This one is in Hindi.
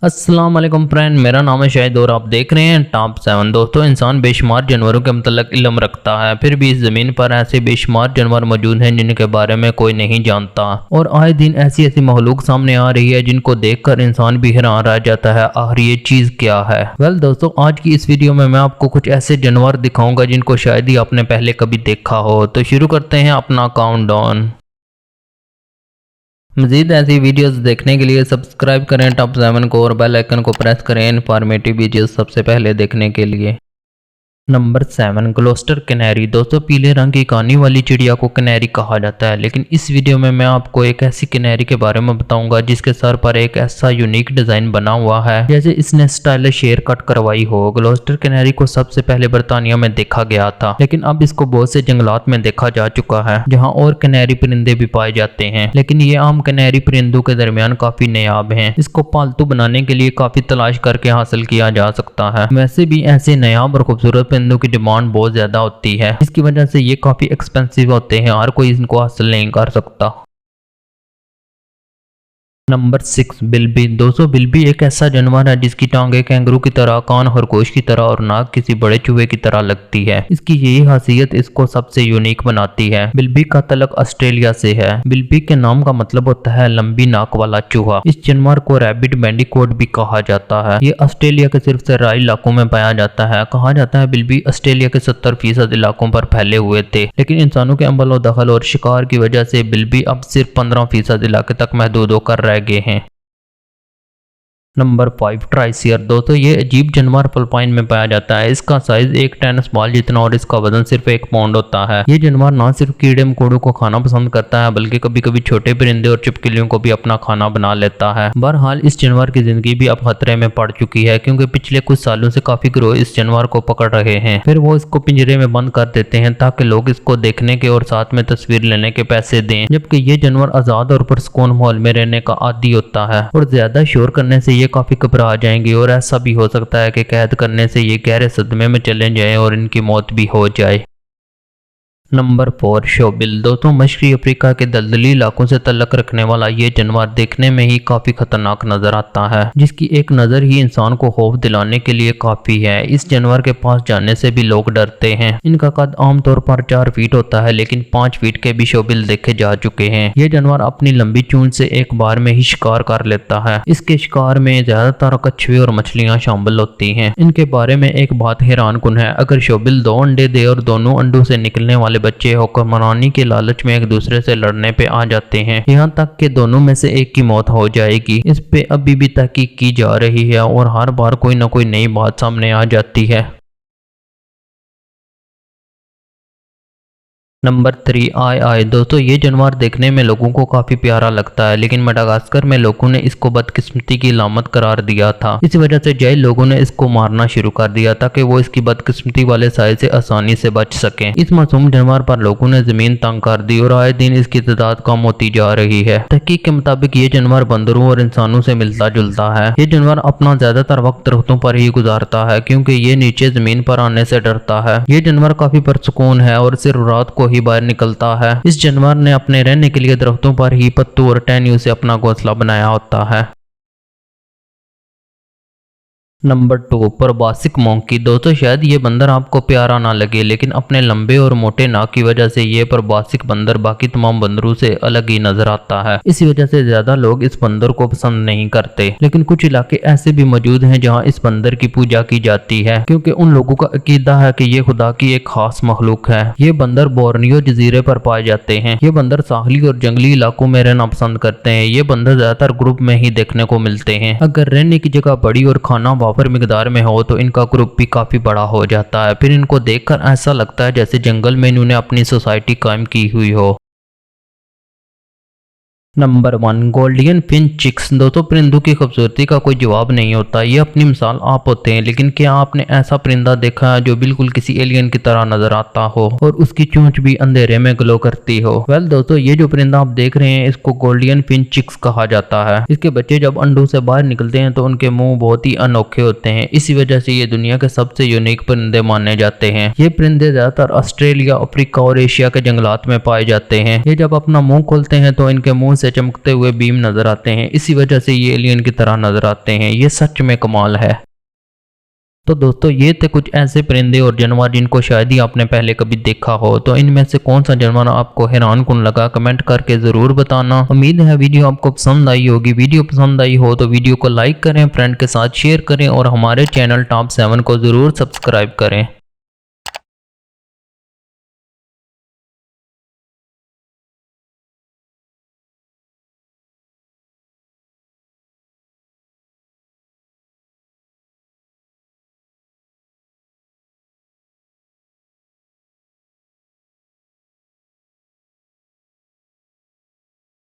अस्सलाम वालेकुम फ्रेंड, मेरा नाम है शाहिद और आप देख रहे हैं टॉप 7। दोस्तों, इंसान बेशुमार जानवरों के मतलब इल्म रखता है, फिर भी इस ज़मीन पर ऐसे बेशुमार जानवर मौजूद हैं जिनके बारे में कोई नहीं जानता। और आए दिन ऐसी ऐसी मखलूक सामने आ रही है जिनको देखकर इंसान भी हैरान रह जाता है, आखिर ये चीज़ क्या है। दोस्तों, आज की इस वीडियो में मैं आपको कुछ ऐसे जानवर दिखाऊंगा जिनको शायद ही आपने पहले कभी देखा हो। तो शुरू करते हैं अपना काउंटडाउन। मज़ीद ऐसी वीडियोस देखने के लिए सब्सक्राइब करें टॉप 7 को और बेल आइकन को प्रेस करें इन्फॉर्मेटिव वीडियोस सबसे पहले देखने के लिए। Number 7, Gloster canary. दोस्तों, पीले रंग की कानी वाली चिड़िया को कैनरी कहा जाता है, लेकिन इस वीडियो में मैं आपको एक ऐसी कैनरी के बारे में बताऊंगा जिसके सर पर एक ऐसा यूनिक डिजाइन बना हुआ है जैसे इसने स्टाइलिश हेयर कट करवाई हो। ग्लोस्टर कैनरी को सबसे पहले बर्तानिया में देखा गया था, लेकिन अब इसको बहुत से जंगलात में देखा जा चुका है जहाँ और कैनरी परिंदे भी पाए जाते हैं, लेकिन ये आम कैनरी परिंदों के दरमियान काफी नायाब है। इसको पालतू बनाने के लिए काफी तलाश करके हासिल किया जा सकता है। वैसे भी ऐसे नायाब और खूबसूरत परिंदों की डिमांड बहुत ज्यादा होती है, इसकी वजह से ये काफी एक्सपेंसिव होते हैं, हर कोई इनको हासिल नहीं कर सकता। नंबर 6, बिल्बी। दोस्तों, बिल्बी एक ऐसा जानवर है जिसकी टांगे कैंगरू की तरह, कान खरगोश की तरह और नाक किसी बड़े चूहे की तरह लगती है। इसकी यही खासियत इसको सबसे यूनिक बनाती है। बिल्बी का तलक ऑस्ट्रेलिया से है। बिल्बी के नाम का मतलब होता है लंबी नाक वाला चूहा। इस जानवर को रैबिट बैंडिकोट भी कहा जाता है। ये ऑस्ट्रेलिया के सिर्फ तराई इलाकों में पाया जाता है। कहा जाता है बिल्बी ऑस्ट्रेलिया के 70% इलाकों पर फैले हुए थे, लेकिन इंसानों के अमल दखल और शिकार की वजह से बिल्बी अब सिर्फ 15% इलाके तक महदूद होकर रह गए हैं। नंबर 5, ट्राइसियर। दोस्तों, ये अजीब जानवर फिलिपाइन में पाया जाता है। इसका साइज एक टेनिस बॉल जितना और इसका वजन सिर्फ 1 पाउंड होता है। ये जानवर ना सिर्फ कीड़े मकोड़ों को खाना पसंद करता है, बल्कि कभी कभी छोटे परिंदे और छिपकलियों को भी अपना खाना बना लेता है। बहरहाल इस जानवर की जिंदगी भी अब खतरे में पड़ चुकी है, क्योंकि पिछले कुछ सालों से काफी गिरोह इस जानवर को पकड़ रहे हैं, फिर वो इसको पिंजरे में बंद कर देते हैं ताकि लोग इसको देखने के और साथ में तस्वीर लेने के पैसे दें। जबकि ये जानवर आजाद और पुरसकून माहौल में रहने का आदी होता है और ज्यादा शोर करने से ये काफी घबरा जाएंगे और ऐसा भी हो सकता है कि कैद करने से ये गहरे सदमे में चले जाएं और इनकी मौत भी हो जाए। नंबर 4, शोबिल। दोस्तों, मशरकी अफ्रीका के दलदली इलाकों से तल्लक रखने वाला ये जानवर देखने में ही काफी खतरनाक नजर आता है, जिसकी एक नजर ही इंसान को खौफ दिलाने के लिए काफी है। इस जानवर के पास जाने से भी लोग डरते हैं। इनका कद आमतौर पर 4 फीट होता है, लेकिन 5 फीट के भी शोबिल देखे जा चुके हैं। ये जानवर अपनी लंबी चूंच से एक बार में ही शिकार कर लेता है। इसके शिकार में ज्यादातर कछुए और मछलियां शामिल होती हैं। इनके बारे में एक बात हैरान कुन है, अगर शोबिल 2 अंडे दे और दोनों अंडों से निकलने वाले बच्चे हुक्मरानी के लालच में एक दूसरे से लड़ने पे आ जाते हैं, यहाँ तक कि दोनों में से एक की मौत हो जाएगी। इस पे अभी भी तहकीक की जा रही है और हर बार कोई ना कोई नई बात सामने आ जाती है। नंबर 3, आई। दोस्तों, ये जानवर देखने में लोगों को काफी प्यारा लगता है, लेकिन मडागास्कर में लोगों ने इसको बदकिस्मती की लामत करार दिया था। इसी वजह से जय लोगों ने इसको मारना शुरू कर दिया ताकि वो इसकी बदकिस्मती वाले साए से आसानी से बच सकें। इस मासूम जानवर पर लोगों ने जमीन तंग कर दी और आए दिन इसकी तादाद कम होती जा रही है। तहकीक के मुताबिक ये जानवर बंदरों और इंसानों से मिलता जुलता है। ये जानवर अपना ज्यादातर वक्त दरख्तों पर ही गुजारता है, क्योंकि ये नीचे जमीन पर आने से डरता है। ये जानवर काफी पुरसुकून है और सिर्फ रात को ही बाहर निकलता है। इस जानवर ने अपने रहने के लिए दरख्तों पर ही पत्तों और टहनियों से अपना घोंसला बनाया होता है। Number 2, proboscis monkey. दोस्तों, शायद ये बंदर आपको प्यारा ना लगे, लेकिन अपने लंबे और मोटे नाक की वजह से ये प्रबासिक बंदर बाकी तमाम बंदरों से अलग ही नजर आता है। इसी वजह से ज्यादा लोग इस बंदर को पसंद नहीं करते, लेकिन कुछ इलाके ऐसे भी मौजूद हैं जहां इस बंदर की पूजा की जाती है, क्योंकि उन लोगों का अकीदा है कि ये खुदा की एक खास मखलूक है। ये बंदर बोर्नियो जजीरे पर पाए जाते हैं। ये बंदर साहली और जंगली इलाकों में रहना पसंद करते हैं। ये बंदर ज्यादातर ग्रुप में ही देखने को मिलते हैं। अगर रहने की जगह बड़ी और खाना वाफर मिकदार में हो तो इनका ग्रुप भी काफी बड़ा हो जाता है। फिर इनको देखकर ऐसा लगता है जैसे जंगल में इन्होंने अपनी सोसाइटी कायम की हुई हो। Number 1, golden finches. दोस्तों, परिंदों की खूबसूरती का कोई जवाब नहीं होता, ये अपनी मिसाल आप होते हैं, लेकिन क्या आपने ऐसा परिंदा देखा है जो बिल्कुल किसी एलियन की तरह नजर आता हो और उसकी चोंच भी अंधेरे में ग्लो करती हो? दोस्तों, ये जो परिंदा आप देख रहे हैं इसको गोल्डन फिन चिक्स कहा जाता है। इसके बच्चे जब अंडों से बाहर निकलते हैं तो उनके मुंह बहुत ही अनोखे होते हैं। इसी वजह से ये दुनिया के सबसे यूनिक परिंदे माने जाते हैं। ये परिंदे ज्यादातर ऑस्ट्रेलिया, अफ्रीका और एशिया के जंगलात में पाए जाते हैं। ये जब अपना मुंह खोलते हैं तो इनके मुंह से से चमकते हुए बीम नजर आते हैं, इसी वजह से ये एलियन की तरह नजर आते हैं। ये सच में कमाल है। तो दोस्तों ये थे कुछ ऐसे परिंदे और जानवर जिनको शायद ही आपने पहले कभी देखा हो। तो इनमें से कौन सा जानवर आपको हैरानकुन लगा, कमेंट करके ज़रूर बताना। उम्मीद है वीडियो आपको पसंद आई होगी। वीडियो पसंद आई हो तो वीडियो को लाइक करें, फ्रेंड के साथ शेयर करें और हमारे चैनल टॉप 7 को ज़रूर सब्सक्राइब करें।